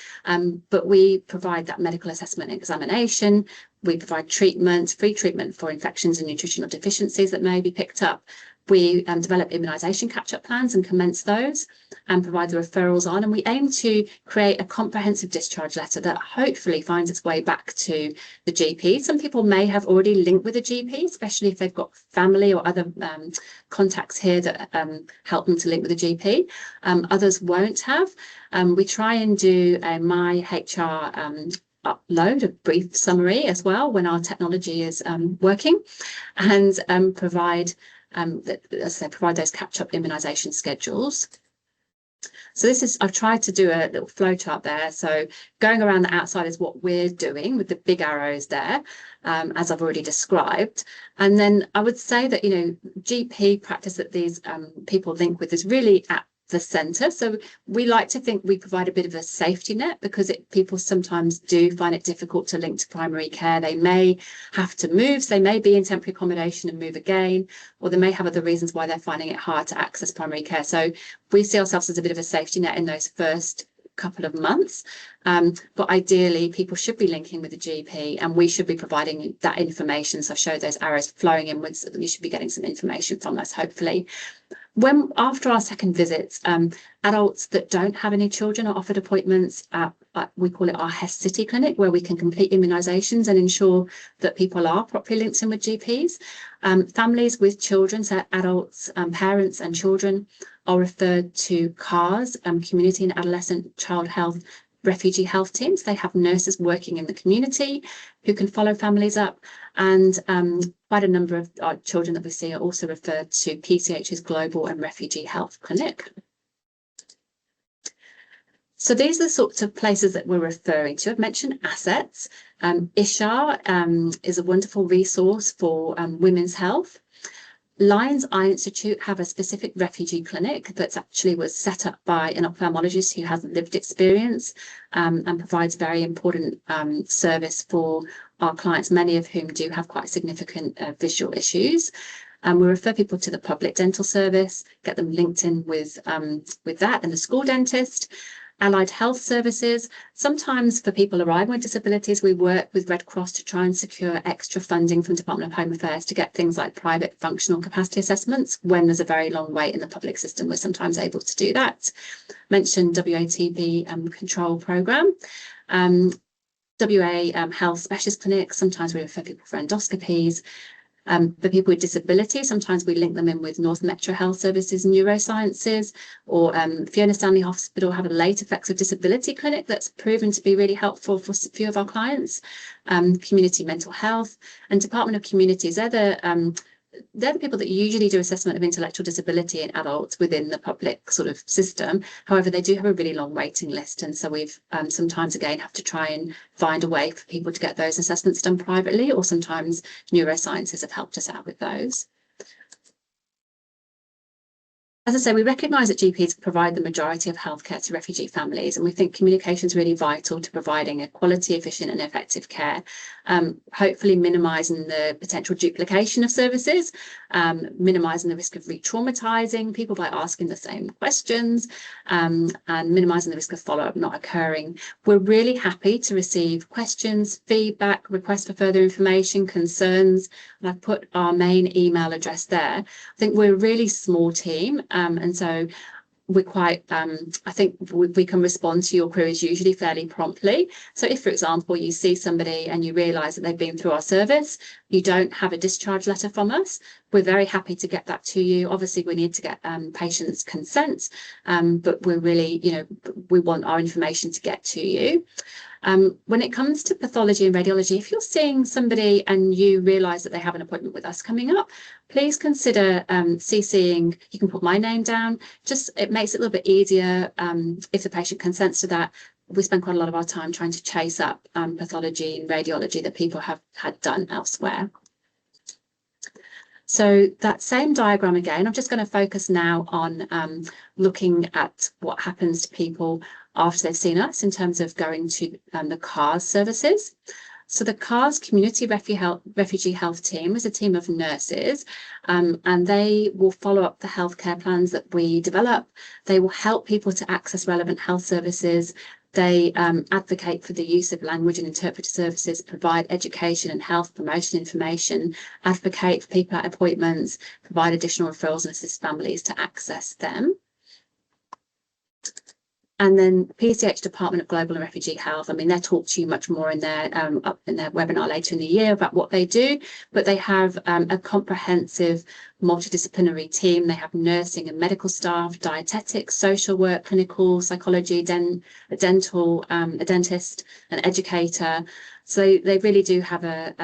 but we provide that medical assessment and examination. We provide treatment, free treatment for infections and nutritional deficiencies that may be picked up. We develop immunisation catch-up plans and commence those and provide the referrals on. And we aim to create a comprehensive discharge letter that hopefully finds its way back to the GP. Some people may have already linked with a GP, especially if they've got family or other contacts here that help them to link with a GP. Others won't have. We try and do a My HR upload, a brief summary as well when our technology is working, and provide as I say, provide those catch-up immunisation schedules. So this is, I've tried to do a little flow chart there. So going around the outside is what we're doing with the big arrows there, as I've already described. And then I would say that, you know, GP practice that these people link with is really at the centre. So we like to think we provide a bit of a safety net, because people sometimes do find it difficult to link to primary care. They may have to move, so they may be in temporary accommodation and move again, or they may have other reasons why they're finding it hard to access primary care. So we see ourselves as a bit of a safety net in those first couple of months, but ideally people should be linking with the GP, and we should be providing that information. So I've showed those arrows flowing inwards, so that you should be getting some information from us hopefully. After our second visits, adults that don't have any children are offered appointments at, we call it our HES City Clinic, where we can complete immunisations and ensure that people are properly linked in with GPs. Families with children, so adults, parents and children, are referred to CARS, Community and Adolescent Child Health refugee health teams. They have nurses working in the community who can follow families up, and quite a number of our children that we see are also referred to PCH's Global and Refugee Health Clinic. So these are the sorts of places that we're referring to. I've mentioned assets. ISHAR is a wonderful resource for women's health. Lions Eye Institute have a specific refugee clinic that actually was set up by an ophthalmologist who has lived experience and provides very important service for our clients, many of whom do have quite significant visual issues. We refer people to the public dental service, get them linked in with that and the school dentist. Allied health services. Sometimes for people arriving with disabilities, we work with Red Cross to try and secure extra funding from Department of Home Affairs to get things like private functional capacity assessments. When there's a very long wait in the public system, we're sometimes able to do that. Mentioned WATB control programme. WA health specialist clinics, sometimes we refer people for endoscopies. For people with disability, sometimes we link them in with North Metro Health Services Neurosciences, or Fiona Stanley Hospital have a late effects of disability clinic that's proven to be really helpful for a few of our clients. Community mental health and Department of Communities, they're the people that usually do assessment of intellectual disability in adults within the public sort of system. However, they do have a really long waiting list, and so we've sometimes again have to try and find a way for people to get those assessments done privately, or sometimes neurosciences have helped us out with those. As I say, we recognise that GPs provide the majority of healthcare to refugee families, and we think communication is really vital to providing a quality, efficient and effective care, hopefully minimising the potential duplication of services, minimising the risk of re-traumatising people by asking the same questions, and minimising the risk of follow-up not occurring. We're really happy to receive questions, feedback, requests for further information, concerns, and I've put our main email address there. I think we're a really small team, and so we're quite, I think we can respond to your queries usually fairly promptly. So if, for example, you see somebody and you realise that they've been through our service, you don't have a discharge letter from us, we're very happy to get that to you. Obviously, we need to get patients' consent, but we're really, we want our information to get to you. When it comes to pathology and radiology, if you're seeing somebody and you realise that they have an appointment with us coming up, please consider CCing. You can put my name down. It makes it a little bit easier if the patient consents to that. We spend quite a lot of our time trying to chase up pathology and radiology that people have had done elsewhere. So that same diagram again, I'm just going to focus now on looking at what happens to people after they've seen us in terms of going to the CARS services. So the CARS Community Refugee Health Team is a team of nurses, and they will follow up the healthcare plans that we develop. They will help people to access relevant health services. They advocate for the use of language and interpreter services, provide education and health promotion information, advocate for people at appointments, provide additional referrals and assist families to access them. And then PCH Department of Global and Refugee Health, I mean, they'll talk to you much more in their webinar later in the year about what they do, but they have a comprehensive multidisciplinary team. They have nursing and medical staff, dietetics, social work, clinical psychology, a dental, a dentist, an educator. So they really do have a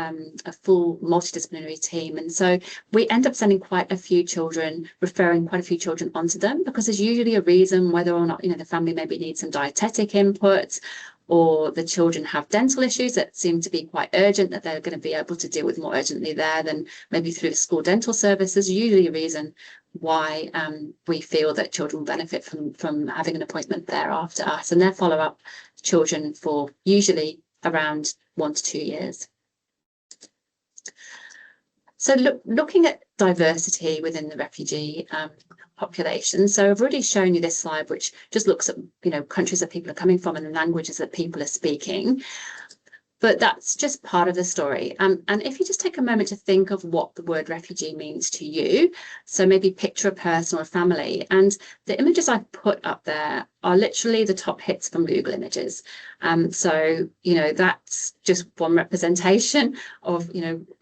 full multidisciplinary team. And so we end up sending quite a few children, referring quite a few children onto them, because there's usually a reason whether or not, the family maybe needs some dietetic input, or the children have dental issues that seem to be quite urgent, that they're going to be able to deal with more urgently there than maybe through the school dental service. There's usually a reason why we feel that children will benefit from having an appointment there after us. And they're follow-up children for usually around 1 to 2 years. So looking at diversity within the refugee population. So I've already shown you this slide, which just looks at countries that people are coming from and the languages that people are speaking. But that's just part of the story. And if you just take a moment to think of what the word refugee means to you, so maybe picture a person or a family, and the images I've put up there are literally the top hits from Google Images. So, that's just one representation of,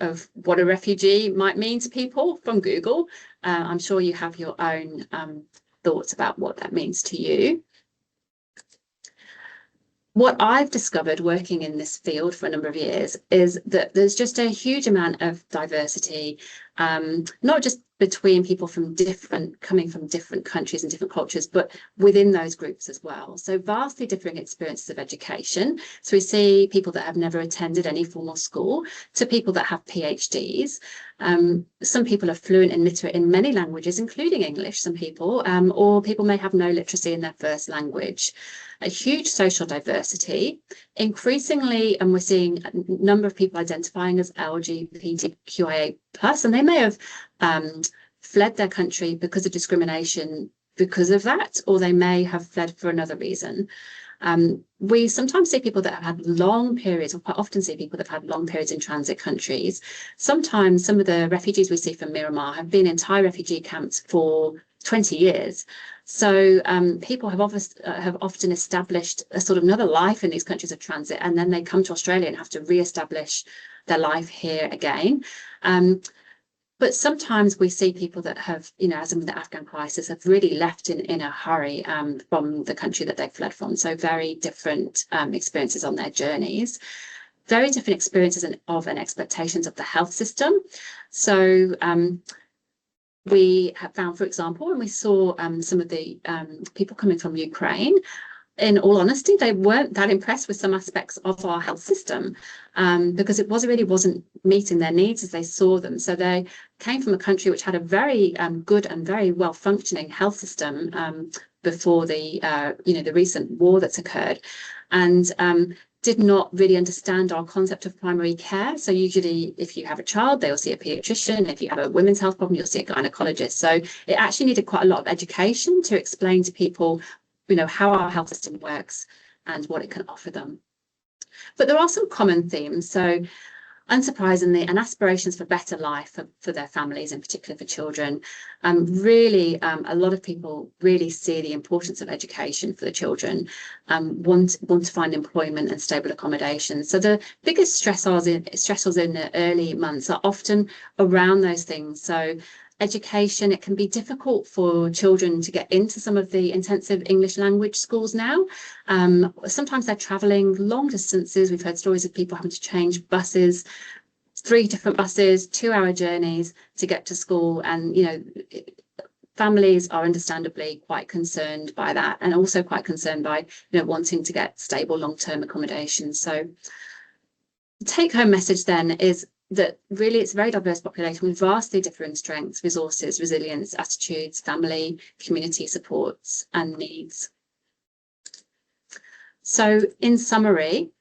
of what a refugee might mean to people from Google. I'm sure you have your own thoughts about what that means to you. What I've discovered working in this field for a number of years is that there's just a huge amount of diversity, not just between people coming from different countries and different cultures, but within those groups as well. So vastly differing experiences of education. So we see people that have never attended any formal school to people that have PhDs. Some people are fluent and literate in many languages, including English, some people, or people may have no literacy in their first language. A huge social diversity. Increasingly, and we're seeing a number of people identifying as LGBTQIA+, and they may have fled their country because of discrimination because of that, or they may have fled for another reason. We sometimes see people that have had long periods, or quite often see people that have had long periods in transit countries. Sometimes some of the refugees we see from Myanmar have been in Thai refugee camps for 20 years. So people have often established a sort of another life in these countries of transit, and then they come to Australia and have to re-establish their life here again. But sometimes we see people that have, as in the Afghan crisis, have really left in a hurry from the country that they fled from. So very different experiences on their journeys. Very different experiences and expectations of the health system. So we have found, for example, when we saw some of the people coming from Ukraine, in all honesty, they weren't that impressed with some aspects of our health system because it really wasn't meeting their needs as they saw them. So they came from a country which had a very good and very well functioning health system before the recent war that's occurred, and did not really understand our concept of primary care. So usually if you have a child, they'll see a pediatrician. If you have a women's health problem, you'll see a gynecologist. So it actually needed quite a lot of education to explain to people, how our health system works and what it can offer them. But there are some common themes. So unsurprisingly, and aspirations for better life for their families, in particular for children. Really, a lot of people really see the importance of education for the children, want to find employment and stable accommodation. So the biggest stressors in the early months are often around those things. So education, it can be difficult for children to get into some of the intensive English language schools now. Sometimes they're travelling long distances. We've heard stories of people having to change buses, 3 different buses, 2-hour journeys to get to school. And, families are understandably quite concerned by that, and also quite concerned by, wanting to get stable long-term accommodation. So the take-home message then is that really it's a very diverse population with vastly different strengths, resources, resilience, attitudes, family, community supports and needs. So in summary,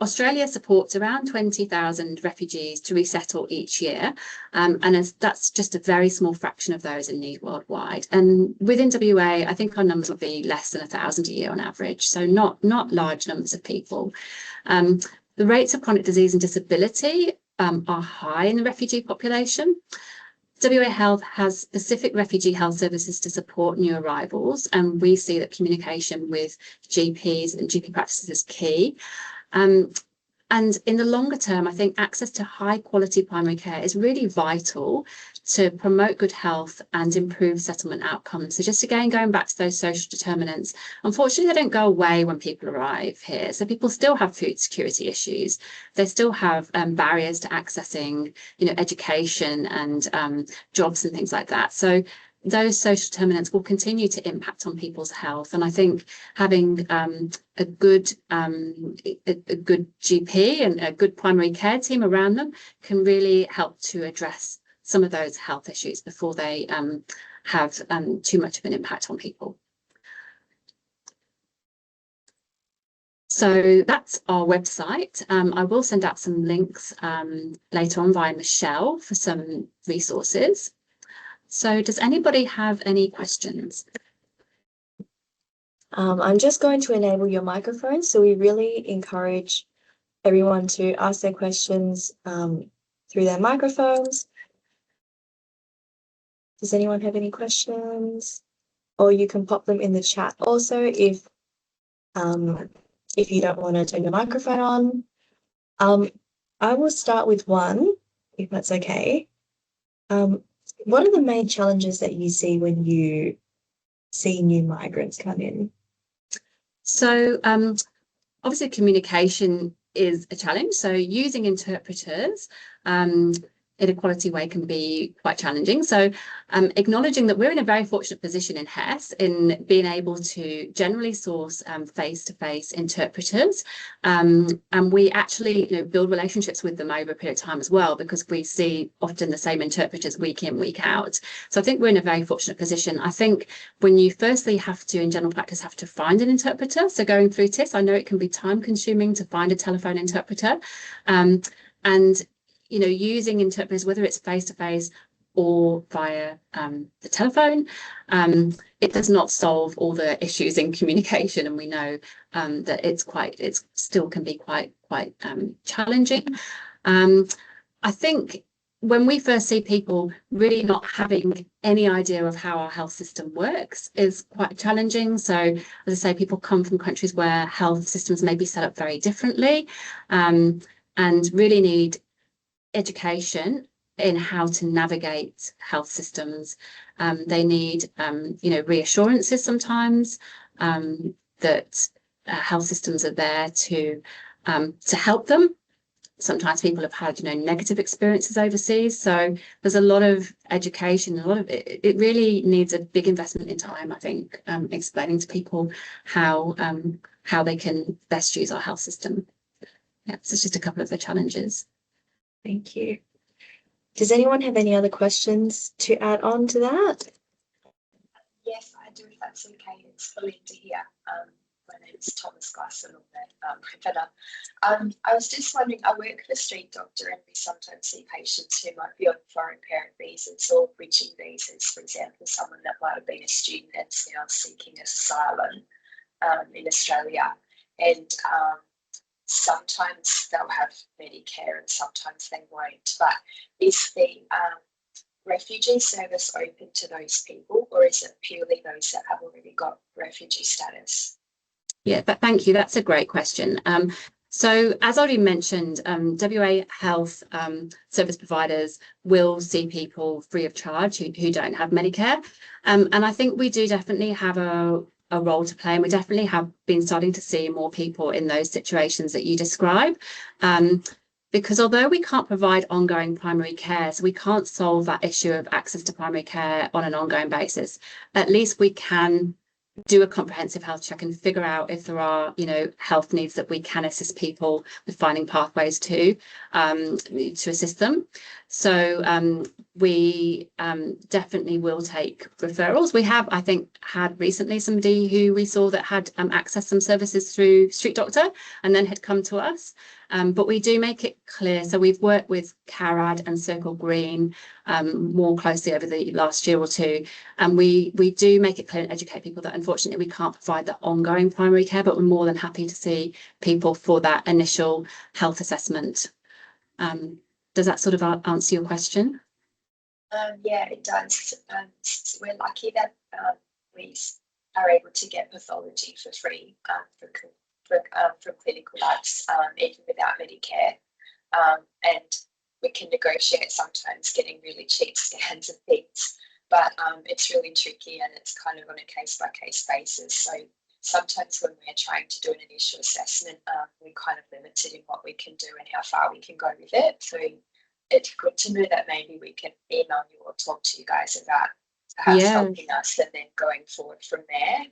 Australia supports around 20,000 refugees to resettle each year, and that's just a very small fraction of those in need worldwide. And within WA, I think our numbers will be less than 1,000 a year on average, so not large numbers of people. The rates of chronic disease and disability are high in the refugee population. WA Health has specific refugee health services to support new arrivals, and we see that communication with GPs and GP practices is key. And in the longer term, I think access to high quality primary care is really vital to promote good health and improve settlement outcomes. So just again, going back to those social determinants, unfortunately, they don't go away when people arrive here. So people still have food security issues. They still have barriers to accessing, education and jobs and things like that. So those social determinants will continue to impact on people's health. And I think having a good GP and a good primary care team around them can really help to address some of those health issues before they have too much of an impact on people. So that's our website. I will send out some links later on via Michelle for some resources. So does anybody have any questions? I'm just going to enable your microphone. So we really encourage everyone to ask their questions through their microphones. Does anyone have any questions? Or you can pop them in the chat also if you don't want to turn your microphone on. I will start with one, if that's okay. What are the main challenges that you see when you see new migrants come in? So obviously communication is a challenge. So using interpreters in a quality way can be quite challenging. So acknowledging that we're in a very fortunate position in HES in being able to generally source face-to-face interpreters. And we actually build relationships with them over a period of time as well, because we see often the same interpreters week in, week out. So I think we're in a very fortunate position. I think when you firstly have to, in general practice, have to find an interpreter. So going through TIS, I know it can be time consuming to find a telephone interpreter. And using interpreters, whether it's face-to-face or via the telephone, it does not solve all the issues in communication, and we know that it still can be quite challenging. I think when we first see people really not having any idea of how our health system works is quite challenging. So, as I say, people come from countries where health systems may be set up very differently, and really need education in how to navigate health systems. They need, reassurances sometimes that health systems are there to help them. Sometimes people have had, negative experiences overseas. So there's a lot of education, it really needs a big investment in time, I think, explaining to people how they can best use our health system. Yeah, so it's just a couple of the challenges. Thank you. Does anyone have any other questions to add on to that? Yes, I do, if that's okay. It's Belinda here. My name is Thomas Glasson, I was just wondering, I work with a street doctor and we sometimes see patients who might be on foreign parent visas or bridging visas. For example, someone that might have been a student and is now seeking asylum in Australia. And sometimes they'll have Medicare and sometimes they won't. But is the refugee service open to those people, or is it purely those that have already got refugee status? Yeah, thank you. That's a great question. So as I already mentioned, WA health service providers will see people free of charge who don't have Medicare. And I think we do definitely have a role to play, and we definitely have been starting to see more people in those situations that you describe. Because although we can't provide ongoing primary care, so we can't solve that issue of access to primary care on an ongoing basis, at least we can do a comprehensive health check and figure out if there are, health needs that we can assist people with finding pathways to assist them. So we definitely will take referrals. We have, I think, had recently somebody who we saw that had accessed some services through Street Doctor and then had come to us. But we do make it clear. So we've worked with CARAD and Circle Green more closely over the last year or two. And we do make it clear and educate people that unfortunately we can't provide the ongoing primary care, but we're more than happy to see people for that initial health assessment. Does that sort of answer your question? Yeah, it does. We're lucky that we are able to get pathology for free from clinical labs, even without Medicare. And we can negotiate sometimes getting really cheap scans and things, but it's really tricky and it's kind of on a case-by-case basis. So sometimes when we're trying to do an initial assessment, we're kind of limited in what we can do and how far we can go with it. So it's good to know that maybe we can email you or talk to you guys about perhaps helping us and then going forward from there.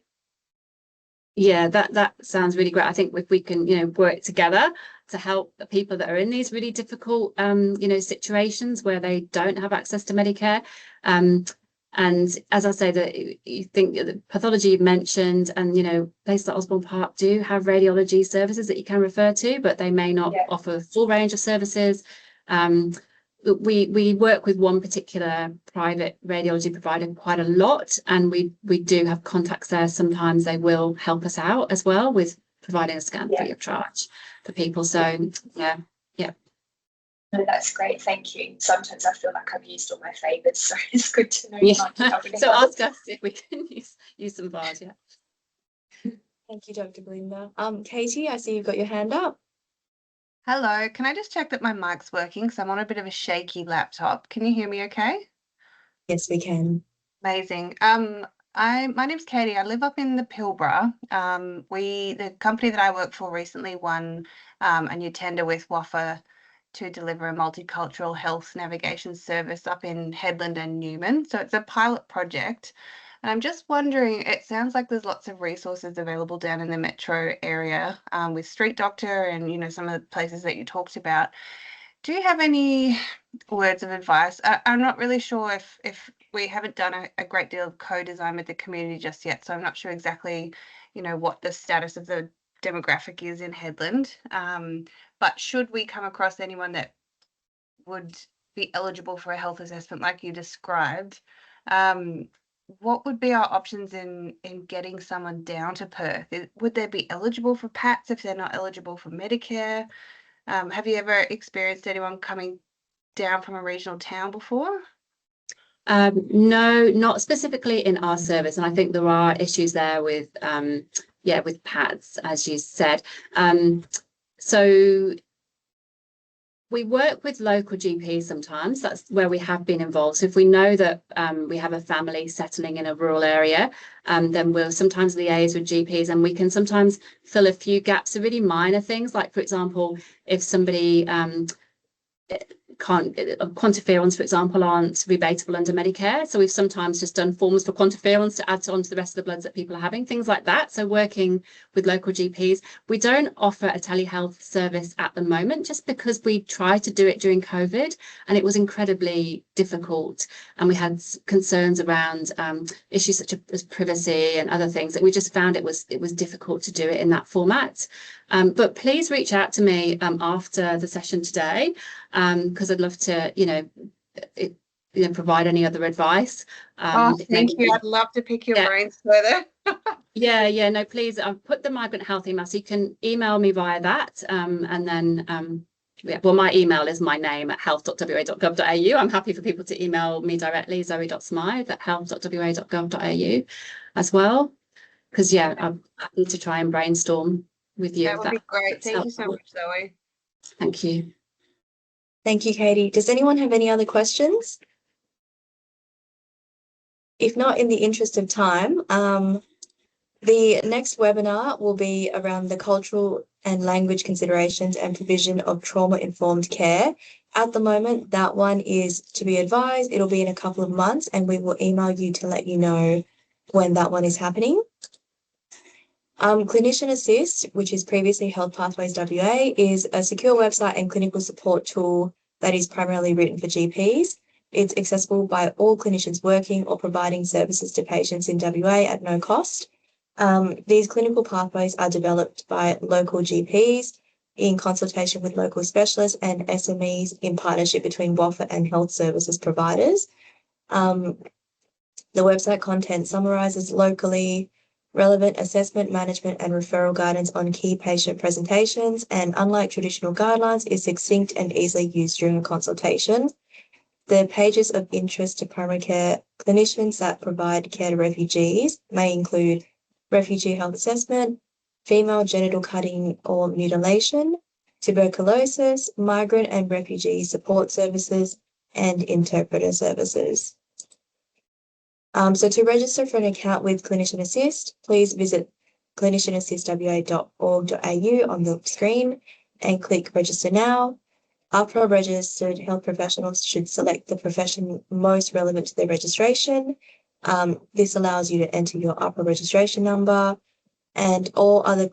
Yeah, that sounds really great. I think if we can, work together to help the people that are in these really difficult, situations where they don't have access to Medicare. And as I say, that you think the pathology you've mentioned, and places like Osborne Park do have radiology services that you can refer to, but they may not offer a full range of services. We work with one particular private radiology provider quite a lot, and we do have contacts there. Sometimes they will help us out as well with providing a scan Yeah. free of charge for people. So yeah. No, that's great. Thank you. Sometimes I feel like I've used all my favours, so it's good to know Yeah. you might be covering So others. ask us if we can use some bars. Yeah. Thank you, Dr. Belinda. Katie, I see you've got your hand up. Hello, can I just check that my mic's working? Because I'm on a bit of a shaky laptop. Can you hear me okay? Yes, we can. Amazing. My name's Katie. I live up in the Pilbara. The company that I work for recently won a new tender with WAFA to deliver a multicultural health navigation service up in Headland and Newman. So it's a pilot project. And I'm just wondering, it sounds like there's lots of resources available down in the metro area with Street Doctor and, you know, some of the places that you talked about. Do you have any words of advice? I'm not really sure if we haven't done a great deal of co-design with the community just yet, so I'm not sure exactly, you know, what the status of the demographic is in Headland. But should we come across anyone that would be eligible for a health assessment like you described, what would be our options in getting someone down to Perth? Would they be eligible for PATS if they're not eligible for Medicare? Have you ever experienced anyone coming down from a regional town before? No, not specifically in our service, and I think there are issues there with with PADS, as you said. So we work with local GPs sometimes. That's where we have been involved. So if we know that we have a family settling in a rural area, then we'll sometimes liaise with GPs, and we can sometimes fill a few gaps. So really minor things, like for example, if somebody quantiferons, for example, aren't rebatable under Medicare. So we've sometimes just done forms for quantiferons to add on to the rest of the bloods that people are having, things like that. So working with local GPs. We don't offer a telehealth service at the moment, just because we tried to do it during COVID and it was incredibly difficult. And we had concerns around issues such as privacy and other things that we just found it was difficult to do it in that format. But please reach out to me after the session today, because I'd love to, provide any other advice. Thank you. I'd love to pick your brains further. No, please. I've put the Migrant Health email, so you can email me via that. And then, my email is my name at health.wa.gov.au. I'm happy for people to email me directly, zoe.smythe@health.wa.gov.au as well. Because, I'm happy to try and brainstorm with you. That would be great. Thank you so much, Zoe. Thank you. Thank you, Katie. Does anyone have any other questions? If not, in the interest of time, the next webinar will be around the cultural and language considerations and provision of trauma-informed care. At the moment, that one is to be advised. It'll be in a couple of months, and we will email you to let you know when that one is happening. Clinician Assist, which is previously Health Pathways WA, is a secure website and clinical support tool that is primarily written for GPs. It's accessible by all clinicians working or providing services to patients in WA at no cost. These clinical pathways are developed by local GPs in consultation with local specialists and SMEs in partnership between WAFA and health services providers. The website content summarises locally relevant assessment, management and referral guidance on key patient presentations, and unlike traditional guidelines, is succinct and easily used during a consultation. The pages of interest to primary care clinicians that provide care to refugees may include refugee health assessment, female genital cutting or mutilation, tuberculosis, migrant and refugee support services, and interpreter services. So to register for an account with Clinician Assist, please visit clinicianassistwa.org.au on the screen and click Register Now. After registered health professionals should select the profession most relevant to their registration. This allows you to enter your APRA registration number, and all other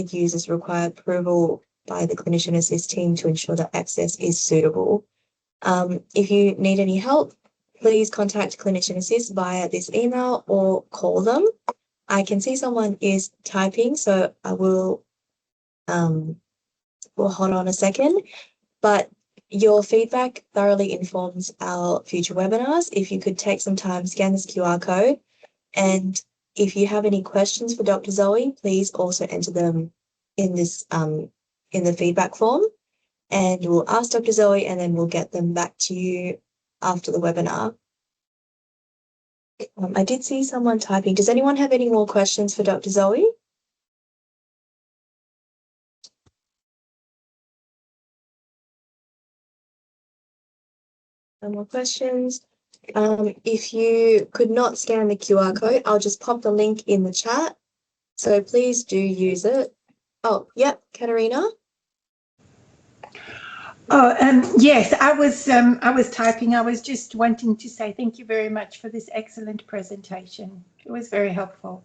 users require approval by the Clinician Assist team to ensure that access is suitable. If you need any help, please contact Clinician Assist via this email or call them. I can see someone is typing, so I will we'll hold on a second. But your feedback thoroughly informs our future webinars. If you could take some time, scan this QR code, and if you have any questions for Dr. Zoe, please also enter them in this in the feedback form, and we'll ask Dr. Zoe and then we'll get them back to you after the webinar. I did see someone typing. Does anyone have any more questions for Dr. Zoe? No more questions. If you could not scan the QR code, I'll just pop the link in the chat. So please do use it. Oh, yep, Katerina. Oh, yes, I was typing. I was just wanting to say thank you very much for this excellent presentation. It was very helpful.